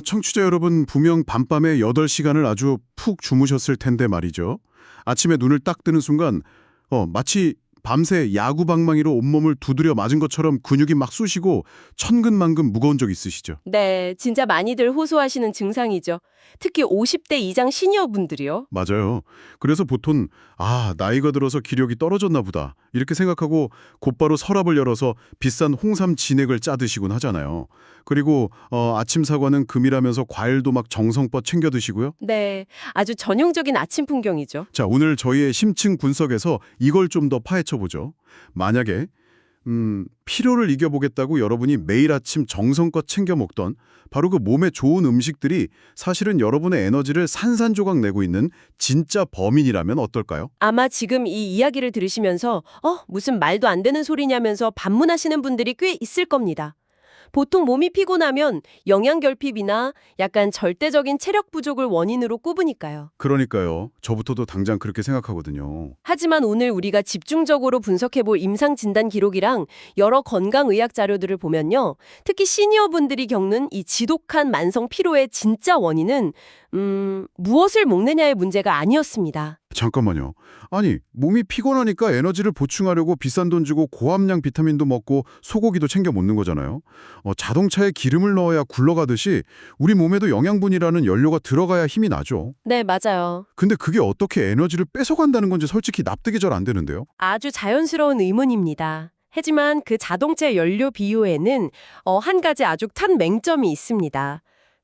청취자 여러분 분명 밤밤에 8시간을 아주 푹 주무셨을 텐데 말이죠. 아침에 눈을 딱 뜨는 순간 마치 밤새 야구 방망이로 온몸을 두드려 맞은 것처럼 근육이 막 쑤시고 천근만근 무거운 적 있으시죠? 네, 진짜 많이들 호소하시는 증상이죠. 특히 50대 이상 시니어분들이요. 맞아요. 그래서 보통 나이가 들어서 기력이 떨어졌나 보다 이렇게 생각하고 곧바로 서랍을 열어서 비싼 홍삼 진액을 짜 드시곤 하잖아요. 그리고 아침 사과는 금이라면서 과일도 막 정성껏 챙겨 드시고요. 네, 아주 전형적인 아침 풍경이죠. 자, 오늘 저희의 심층 분석에서 이걸 좀 더 파헤쳐 보죠. 만약에 피로를 이겨보겠다고 여러분이 매일 아침 정성껏 챙겨 먹던 바로 그 몸에 좋은 음식들이 사실은 여러분의 에너지를 산산조각 내고 있는 진짜 범인이라면 어떨까요? 아마 지금 이 이야기를 들으시면서 무슨 말도 안 되는 소리냐면서 반문하시는 분들이 꽤 있을 겁니다. 보통 몸이 피곤하면 영양결핍이나 약간 절대적인 체력 부족을 원인으로 꼽으니까요. 그러니까요. 저부터도 당장 그렇게 생각하거든요. 하지만 오늘 우리가 집중적으로 분석해볼 임상진단 기록이랑 여러 건강의학 자료들을 보면요. 특히 시니어분들이 겪는 이 지독한 만성 피로의 진짜 원인은 무엇을 먹느냐의 문제가 아니었습니다. 잠깐만요. 아니, 몸이 피곤하니까 에너지를 보충하려고 비싼 돈 주고 고함량 비타민도 먹고 소고기도 챙겨 먹는 거잖아요. 자동차에 기름을 넣어야 굴러가듯이 우리 몸에도 영양분이라는 연료가 들어가야 힘이 나죠. 네, 맞아요. 근데 그게 어떻게 에너지를 뺏어간다는 건지 솔직히 납득이 잘 안 되는데요. 아주 자연스러운 의문입니다. 하지만 그 자동차 연료 비유에는 한 가지 아주 큰 맹점이 있습니다.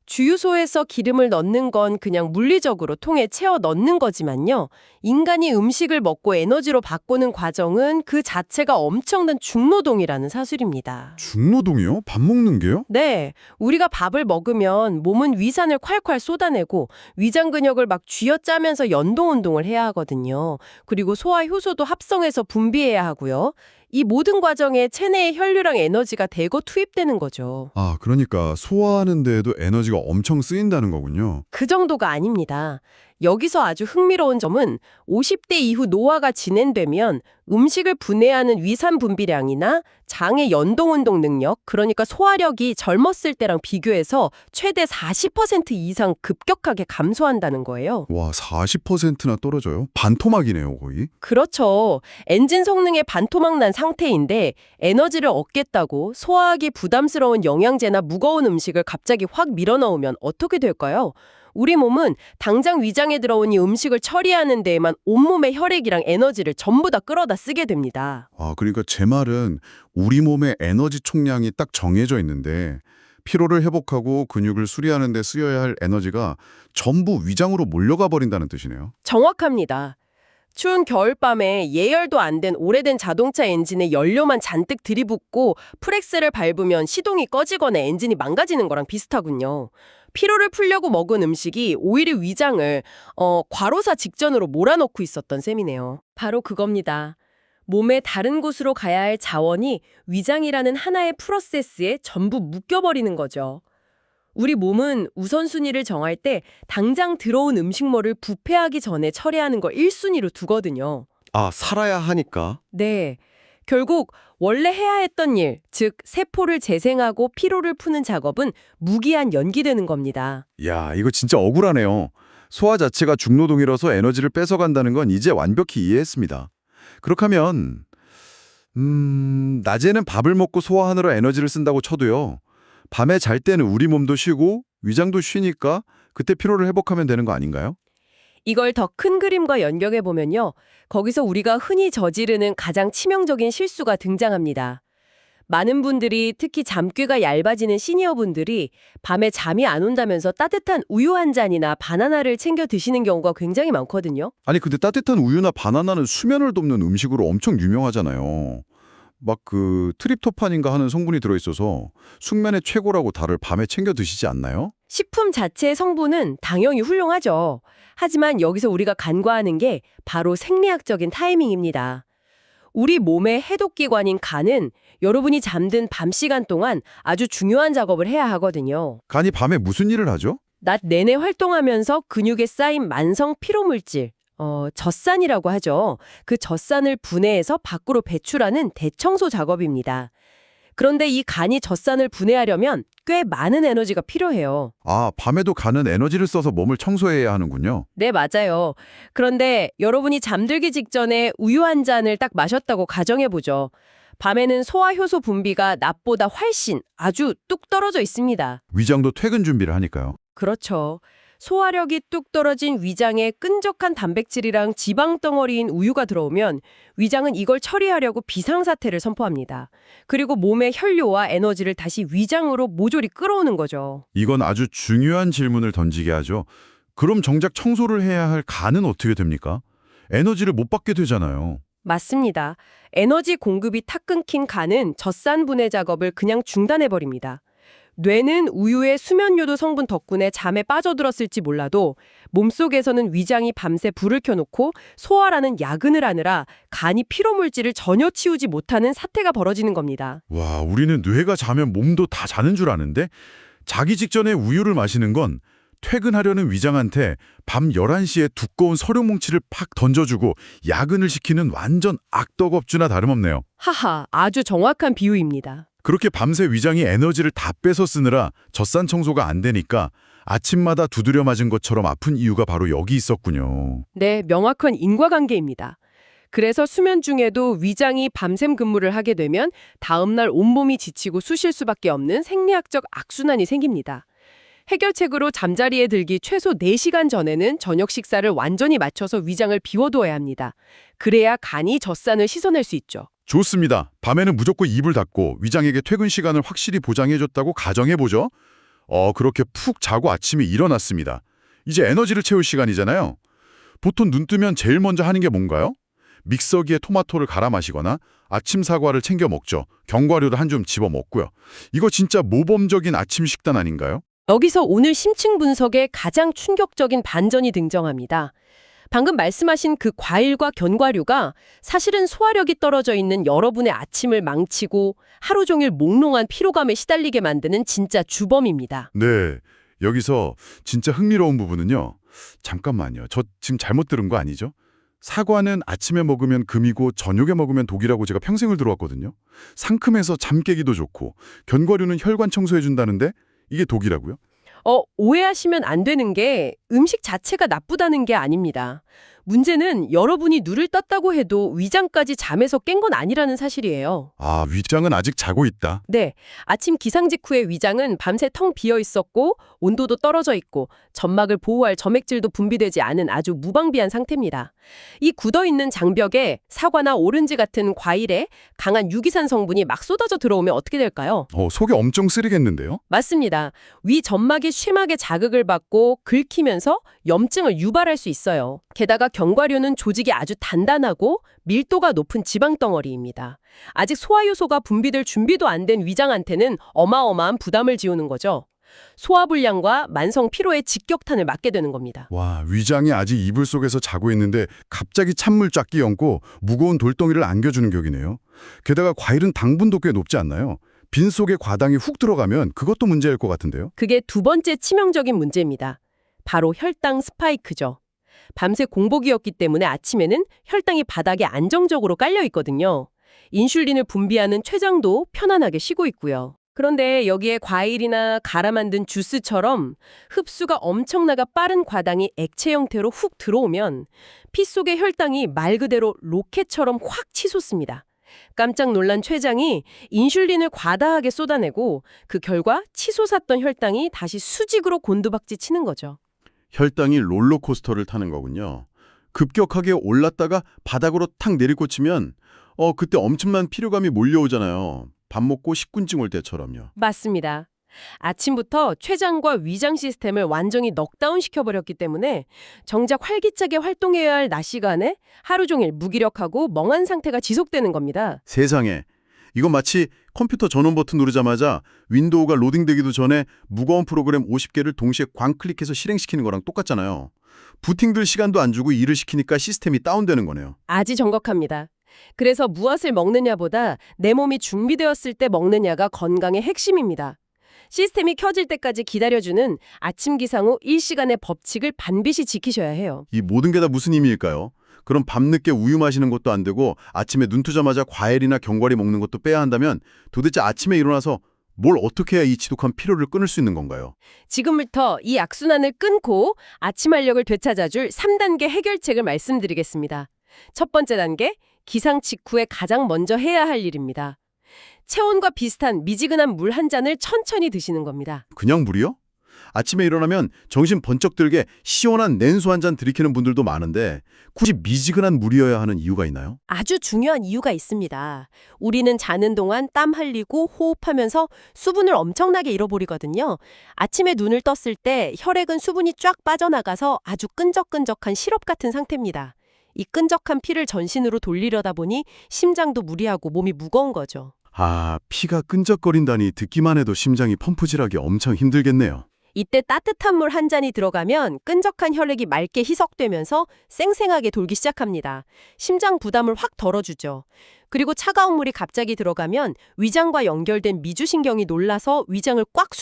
주유소에서 기름을 넣는 건 그냥 물리적으로 통에 채워 넣는 거지만요. 인간이 음식을 먹고 에너지로 바꾸는 과정은 그 자체가 엄청난 중노동이라는 사실입니다. 중노동이요? 밥 먹는 게요? 네, 우리가 밥을 먹으면 몸은 위산을 콸콸 쏟아내고 위장 근육을 막 쥐어짜면서 연동 운동을 해야 하거든요. 그리고 소화 효소도 합성해서 분비해야 하고요. 이 모든 과정에 체내의 혈류랑 에너지가 대거 투입되는 거죠. 그러니까 소화하는 데에도 에너지가 엄청 쓰인다는 거군요. 그 정도가 아닙니다. 여기서 아주 흥미로운 점은 50대 이후 노화가 진행되면 음식을 분해하는 위산 분비량이나 장의 연동운동 능력, 그러니까 소화력이 젊었을 때랑 비교해서 최대 40% 이상 급격하게 감소한다는 거예요. 와, 40%나 떨어져요? 반토막이네요, 거의. 그렇죠. 엔진 성능에 반토막 난 상태인데 에너지를 얻겠다고 소화하기 부담스러운 영양제나 무거운 음식을 갑자기 확 밀어넣으면 어떻게 될까요? 우리 몸은 당장 위장에 들어온 이 음식을 처리하는 데에만 온몸의 혈액이랑 에너지를 전부 다 끌어다 쓰게 됩니다. 그러니까 제 말은 우리 몸의 에너지 총량이 딱 정해져 있는데 피로를 회복하고 근육을 수리하는 데 쓰여야 할 에너지가 전부 위장으로 몰려가 버린다는 뜻이네요. 정확합니다. 추운 겨울밤에 예열도 안 된 오래된 자동차 엔진에 연료만 잔뜩 들이붓고 프렉스를 밟으면 시동이 꺼지거나 엔진이 망가지는 거랑 비슷하군요. 피로를 풀려고 먹은 음식이 오히려 위장을 과로사 직전으로 몰아넣고 있었던 셈이네요. 바로 그겁니다. 몸의 다른 곳으로 가야 할 자원이 위장이라는 하나의 프로세스에 전부 묶여버리는 거죠. 우리 몸은 우선순위를 정할 때 당장 들어온 음식물을 부패하기 전에 처리하는 걸 1순위로 두거든요. 살아야 하니까. 네. 결국 원래 해야 했던 일, 즉 세포를 재생하고 피로를 푸는 작업은 무기한 연기되는 겁니다. 야, 이거 진짜 억울하네요. 소화 자체가 중노동이라서 에너지를 뺏어간다는 건 이제 완벽히 이해했습니다. 그렇다면 낮에는 밥을 먹고 소화하느라 에너지를 쓴다고 쳐도요. 밤에 잘 때는 우리 몸도 쉬고 위장도 쉬니까 그때 피로를 회복하면 되는 거 아닌가요? 이걸 더 큰 그림과 연결해 보면요. 거기서 우리가 흔히 저지르는 가장 치명적인 실수가 등장합니다. 많은 분들이 특히 잠귀가 얇아지는 시니어분들이 밤에 잠이 안 온다면서 따뜻한 우유 한 잔이나 바나나를 챙겨 드시는 경우가 굉장히 많거든요. 아니 근데 따뜻한 우유나 바나나는 수면을 돕는 음식으로 엄청 유명하잖아요. 막 트립토판인가 하는 성분이 들어있어서 숙면에 최고라고 다들 밤에 챙겨 드시지 않나요? 식품 자체의 성분은 당연히 훌륭하죠. 하지만 여기서 우리가 간과하는 게 바로 생리학적인 타이밍입니다. 우리 몸의 해독기관인 간은 여러분이 잠든 밤 시간 동안 아주 중요한 작업을 해야 하거든요. 간이 밤에 무슨 일을 하죠? 낮 내내 활동하면서 근육에 쌓인 만성 피로물질, 젖산이라고 하죠. 그 젖산을 분해해서 밖으로 배출하는 대청소 작업입니다. 그런데 이 간이 젖산을 분해하려면 꽤 많은 에너지가 필요해요. 아, 밤에도 간은 에너지를 써서 몸을 청소해야 하는군요. 네, 맞아요. 그런데 여러분이 잠들기 직전에 우유 한 잔을 딱 마셨다고 가정해보죠. 밤에는 소화효소 분비가 낮보다 훨씬 아주 뚝 떨어져 있습니다. 위장도 퇴근 준비를 하니까요. 그렇죠. 소화력이 뚝 떨어진 위장에 끈적한 단백질이랑 지방 덩어리인 우유가 들어오면 위장은 이걸 처리하려고 비상사태를 선포합니다. 그리고 몸의 혈료와 에너지를 다시 위장으로 모조리 끌어오는 거죠. 이건 아주 중요한 질문을 던지게 하죠. 그럼 정작 청소를 해야 할 간은 어떻게 됩니까? 에너지를 못 받게 되잖아요. 맞습니다. 에너지 공급이 탁 끊긴 간은 젖산 분해 작업을 그냥 중단해버립니다. 뇌는 우유의 수면요도 성분 덕분에 잠에 빠져들었을지 몰라도 몸속에서는 위장이 밤새 불을 켜놓고 소화라는 야근을 하느라 간이 피로물질을 전혀 치우지 못하는 사태가 벌어지는 겁니다. 와, 우리는 뇌가 자면 몸도 다 자는 줄 아는데 자기 직전에 우유를 마시는 건 퇴근하려는 위장한테 밤 11시에 두꺼운 서류 뭉치를 팍 던져주고 야근을 시키는 완전 악덕업주나 다름없네요. 하하, 아주 정확한 비유입니다. 그렇게 밤새 위장이 에너지를 다 빼서 쓰느라 젖산 청소가 안 되니까 아침마다 두드려 맞은 것처럼 아픈 이유가 바로 여기 있었군요. 네, 명확한 인과관계입니다. 그래서 수면 중에도 위장이 밤샘 근무를 하게 되면 다음날 온몸이 지치고 쑤실 수밖에 없는 생리학적 악순환이 생깁니다. 해결책으로 잠자리에 들기 최소 4시간 전에는 저녁 식사를 완전히 마쳐서 위장을 비워두어야 합니다. 그래야 간이 젖산을 씻어낼 수 있죠. 좋습니다. 밤에는 무조건 이불 닫고 위장에게 퇴근 시간을 확실히 보장해줬다고 가정해보죠. 그렇게 푹 자고 아침에 일어났습니다. 이제 에너지를 채울 시간이잖아요. 보통 눈 뜨면 제일 먼저 하는 게 뭔가요? 믹서기에 토마토를 갈아 마시거나 아침 사과를 챙겨 먹죠. 견과류도 한 줌 집어 먹고요. 이거 진짜 모범적인 아침 식단 아닌가요? 여기서 오늘 심층 분석의 가장 충격적인 반전이 등장합니다. 방금 말씀하신 그 과일과 견과류가 사실은 소화력이 떨어져 있는 여러분의 아침을 망치고 하루 종일 몽롱한 피로감에 시달리게 만드는 진짜 주범입니다. 네, 여기서 진짜 흥미로운 부분은요. 잠깐만요. 저 지금 잘못 들은 거 아니죠? 사과는 아침에 먹으면 금이고 저녁에 먹으면 독이라고 제가 평생을 들어왔거든요. 상큼해서 잠 깨기도 좋고 견과류는 혈관 청소해준다는데 이게 독이라고요? 오해하시면 안 되는 게 음식 자체가 나쁘다는 게 아닙니다. 문제는 여러분이 눈을 떴다고 해도 위장까지 잠에서 깬 건 아니라는 사실이에요. 아, 위장은 아직 자고 있다. 네, 아침 기상 직후의 위장은 밤새 텅 비어 있었고 온도도 떨어져 있고 점막을 보호할 점액질도 분비되지 않은 아주 무방비한 상태입니다. 이 굳어있는 장벽에 사과나 오렌지 같은 과일에 강한 유기산 성분이 막 쏟아져 들어오면 어떻게 될까요? 속이 엄청 쓰리겠는데요? 맞습니다. 위 점막이 쇠막에 자극을 받고 긁히면서 염증을 유발할 수 있어요. 게다가 견과류는 조직이 아주 단단하고 밀도가 높은 지방덩어리입니다. 아직 소화효소가 분비될 준비도 안 된 위장한테는 어마어마한 부담을 지우는 거죠. 소화불량과 만성 피로의 직격탄을 맞게 되는 겁니다. 와, 위장이 아직 이불 속에서 자고 있는데 갑자기 찬물 쫙 끼얹고 무거운 돌덩이를 안겨주는 격이네요. 게다가 과일은 당분도 꽤 높지 않나요? 빈속에 과당이 훅 들어가면 그것도 문제일 것 같은데요? 그게 두 번째 치명적인 문제입니다. 바로 혈당 스파이크죠. 밤새 공복이었기 때문에 아침에는 혈당이 바닥에 안정적으로 깔려 있거든요. 인슐린을 분비하는 췌장도 편안하게 쉬고 있고요. 그런데 여기에 과일이나 갈아 만든 주스처럼 흡수가 엄청나게 빠른 과당이 액체 형태로 훅 들어오면 피 속의 혈당이 말 그대로 로켓처럼 확 치솟습니다. 깜짝 놀란 췌장이 인슐린을 과다하게 쏟아내고 그 결과 치솟았던 혈당이 다시 수직으로 곤두박질 치는 거죠. 혈당이 롤러코스터를 타는 거군요. 급격하게 올랐다가 바닥으로 탁 내리꽂히면 그때 엄청난 피로감이 몰려오잖아요. 밥 먹고 식곤증 올 때처럼요. 맞습니다. 아침부터 췌장과 위장 시스템을 완전히 넉다운 시켜버렸기 때문에 정작 활기차게 활동해야 할 낮 시간에 하루 종일 무기력하고 멍한 상태가 지속되는 겁니다. 세상에. 이건 마치 컴퓨터 전원 버튼 누르자마자 윈도우가 로딩되기도 전에 무거운 프로그램 50개를 동시에 광클릭해서 실행시키는 거랑 똑같잖아요. 부팅들 시간도 안 주고 일을 시키니까 시스템이 다운되는 거네요. 아주 정확합니다. 그래서 무엇을 먹느냐보다 내 몸이 준비되었을 때 먹느냐가 건강의 핵심입니다. 시스템이 켜질 때까지 기다려주는 아침 기상 후 1시간의 법칙을 반드시 지키셔야 해요. 이 모든 게 다 무슨 의미일까요? 그럼 밤늦게 우유 마시는 것도 안 되고 아침에 눈 뜨자마자 과일이나 견과류 먹는 것도 빼야 한다면 도대체 아침에 일어나서 뭘 어떻게 해야 이 지독한 피로를 끊을 수 있는 건가요? 지금부터 이 악순환을 끊고 아침 활력을 되찾아줄 3단계 해결책을 말씀드리겠습니다. 첫 번째 단계, 기상 직후에 가장 먼저 해야 할 일입니다. 체온과 비슷한 미지근한 물 한 잔을 천천히 드시는 겁니다. 그냥 물이요? 아침에 일어나면 정신 번쩍 들게 시원한 냉수 한 잔 들이키는 분들도 많은데 굳이 미지근한 물이어야 하는 이유가 있나요? 아주 중요한 이유가 있습니다. 우리는 자는 동안 땀 흘리고 호흡하면서 수분을 엄청나게 잃어버리거든요. 아침에 눈을 떴을 때 혈액은 수분이 쫙 빠져나가서 아주 끈적끈적한 시럽 같은 상태입니다. 이 끈적한 피를 전신으로 돌리려다 보니 심장도 무리하고 몸이 무거운 거죠. 아, 피가 끈적거린다니 듣기만 해도 심장이 펌프질하기 엄청 힘들겠네요. 이때 따뜻한 물 한 잔이 들어가면 끈적한 혈액이 맑게 희석되면서 쌩쌩하게 돌기 시작합니다. 심장 부담을 확 덜어주죠. 그리고 차가운 물이 갑자기 들어가면 위장과 연결된 미주신경이 놀라서 위장을 꽉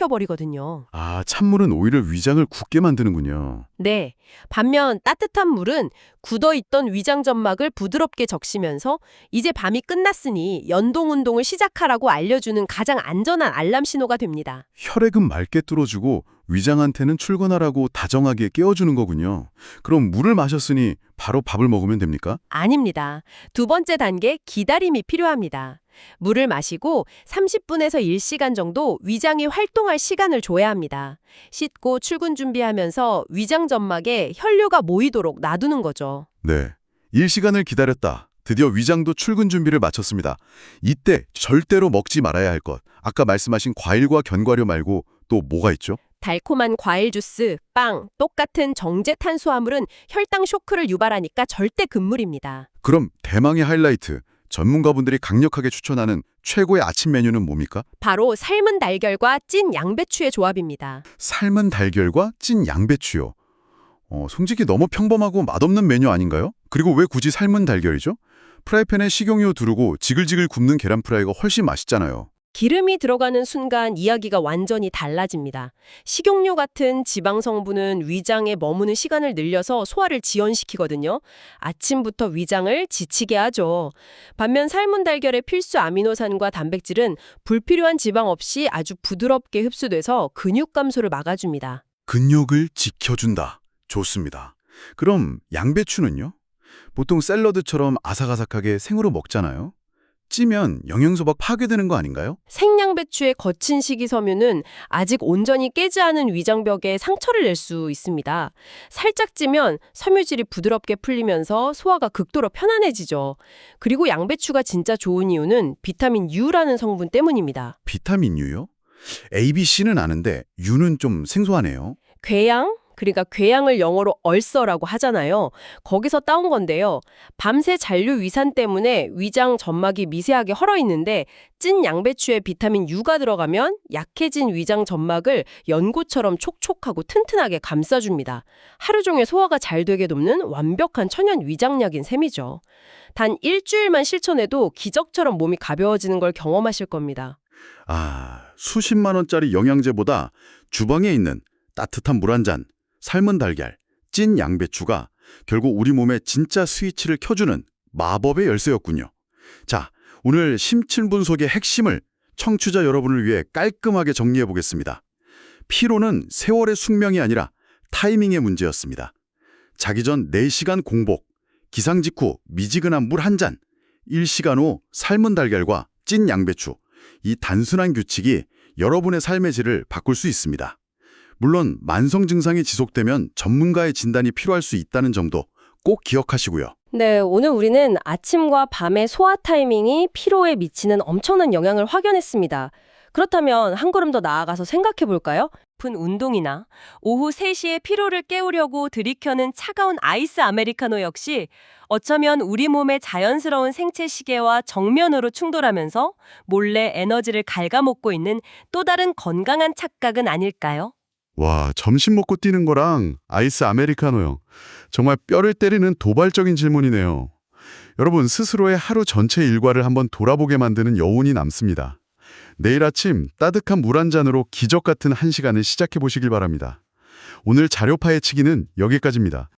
수축시켜버리거든요. 아, 찬물은 오히려 위장을 굳게 만드는군요. 네. 반면 따뜻한 물은 굳어있던 위장 점막을 부드럽게 적시면서 이제 밤이 끝났으니 연동 운동을 시작하라고 알려주는 가장 안전한 알람 신호가 됩니다. 혈액은 맑게 뚫어주고 위장한테는 출근하라고 다정하게 깨워주는 거군요. 그럼 물을 마셨으니 바로 밥을 먹으면 됩니까? 아닙니다. 두 번째 단계, 기다림이 필요합니다. 물을 마시고 30분에서 1시간 정도 위장이 활동할 시간을 줘야 합니다. 씻고 출근 준비하면서 위장 점막에 혈류가 모이도록 놔두는 거죠. 네. 1시간을 기다렸다. 드디어 위장도 출근 준비를 마쳤습니다. 이때 절대로 먹지 말아야 할 것. 아까 말씀하신 과일과 견과류 말고 또 뭐가 있죠? 달콤한 과일 주스, 빵, 똑같은 정제 탄수화물은 혈당 쇼크를 유발하니까 절대 금물입니다. 그럼 대망의 하이라이트. 전문가분들이 강력하게 추천하는 최고의 아침 메뉴는 뭡니까? 바로 삶은 달걀과 찐 양배추의 조합입니다. 삶은 달걀과 찐 양배추요. 솔직히 너무 평범하고 맛없는 메뉴 아닌가요? 그리고 왜 굳이 삶은 달걀이죠? 프라이팬에 식용유 두르고 지글지글 굽는 계란 프라이가 훨씬 맛있잖아요. 기름이 들어가는 순간 이야기가 완전히 달라집니다. 식용유 같은 지방 성분은 위장에 머무는 시간을 늘려서 소화를 지연시키거든요. 아침부터 위장을 지치게 하죠. 반면 삶은 달걀의 필수 아미노산과 단백질은 불필요한 지방 없이 아주 부드럽게 흡수돼서 근육 감소를 막아줍니다. 근육을 지켜준다. 좋습니다. 그럼 양배추는요? 보통 샐러드처럼 아삭아삭하게 생으로 먹잖아요. 찌면 영양소가 파괴되는 거 아닌가요? 생양배추의 거친 식이섬유는 아직 온전히 깨지 않은 위장벽에 상처를 낼 수 있습니다. 살짝 찌면 섬유질이 부드럽게 풀리면서 소화가 극도로 편안해지죠. 그리고 양배추가 진짜 좋은 이유는 비타민 U라는 성분 때문입니다. 비타민 U요? A, B, C는 아는데 U는 좀 생소하네요. 궤양? 그러니까 궤양을 영어로 얼서라고 하잖아요. 거기서 따온 건데요. 밤새 잔류 위산 때문에 위장 점막이 미세하게 헐어 있는데 찐 양배추에 비타민 U가 들어가면 약해진 위장 점막을 연고처럼 촉촉하고 튼튼하게 감싸줍니다. 하루 종일 소화가 잘 되게 돕는 완벽한 천연 위장약인 셈이죠. 단 일주일만 실천해도 기적처럼 몸이 가벼워지는 걸 경험하실 겁니다. 아, 수십만 원짜리 영양제보다 주방에 있는 따뜻한 물 한 잔, 삶은 달걀, 찐 양배추가 결국 우리 몸에 진짜 스위치를 켜주는 마법의 열쇠였군요. 자, 오늘 심층 분석의 핵심을 청취자 여러분을 위해 깔끔하게 정리해 보겠습니다. 피로는 세월의 숙명이 아니라 타이밍의 문제였습니다. 자기 전 4시간 공복, 기상 직후 미지근한 물 한 잔, 1시간 후 삶은 달걀과 찐 양배추, 이 단순한 규칙이 여러분의 삶의 질을 바꿀 수 있습니다. 물론 만성 증상이 지속되면 전문가의 진단이 필요할 수 있다는 점도 꼭 기억하시고요. 네, 오늘 우리는 아침과 밤의 소화 타이밍이 피로에 미치는 엄청난 영향을 확인했습니다. 그렇다면 한 걸음 더 나아가서 생각해 볼까요? 깊은 운동이나 오후 3시에 피로를 깨우려고 들이켜는 차가운 아이스 아메리카노 역시 어쩌면 우리 몸의 자연스러운 생체 시계와 정면으로 충돌하면서 몰래 에너지를 갉아먹고 있는 또 다른 건강한 착각은 아닐까요? 와, 점심 먹고 뛰는 거랑 아이스 아메리카노요. 정말 뼈를 때리는 도발적인 질문이네요. 여러분 스스로의 하루 전체 일과를 한번 돌아보게 만드는 여운이 남습니다. 내일 아침 따뜻한 물 한 잔으로 기적 같은 한 시간을 시작해 보시길 바랍니다. 오늘 자료 파헤치기는 여기까지입니다.